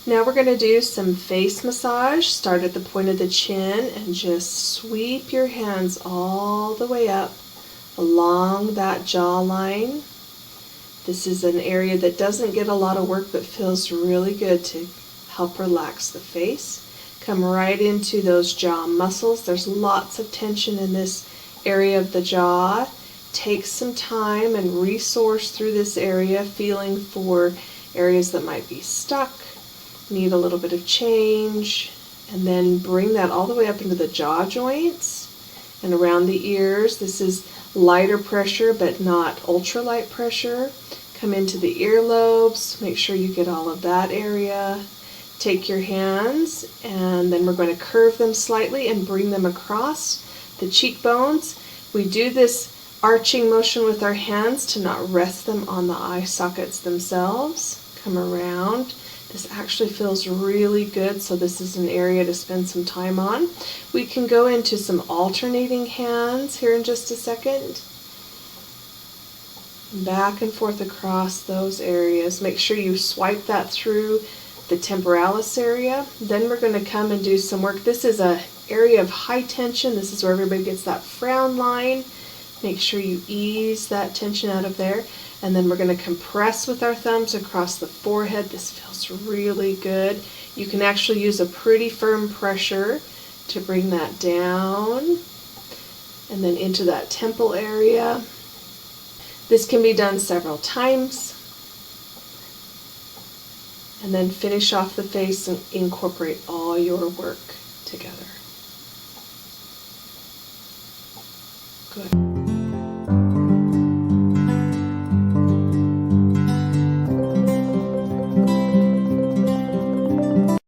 Now we're going to do some face massage. Start at the point of the chin and just sweep your hands all the way up along that jawline. This is an area that doesn't get a lot of work but feels really good to help relax the face. Come right into those jaw muscles. There's lots of tension in this area of the jaw. Take some time and resource through this area, feeling for areas that might be stuck, need a little bit of change, and then bring that all the way up into the jaw joints and around the ears. This is lighter pressure but not ultralight pressure. Come into the earlobes, make sure you get all of that area. Take your hands and then we're going to curve them slightly and bring them across the cheekbones. We do this arching motion with our hands to not rest them on the eye sockets themselves. Come around. This actually feels really good, so this is an area to spend some time on. We can go into some alternating hands here in just a second. Back and forth across those areas. Make sure you swipe that through the temporalis area. Then we're going to come and do some work. This is an area of high tension. This is where everybody gets that frown line. Make sure you ease that tension out of there. And then we're going to compress with our thumbs across the forehead. This feels really good. You can actually use a pretty firm pressure to bring that down and then into that temple area. This can be done several times. And then finish off the face and incorporate all your work together. Good.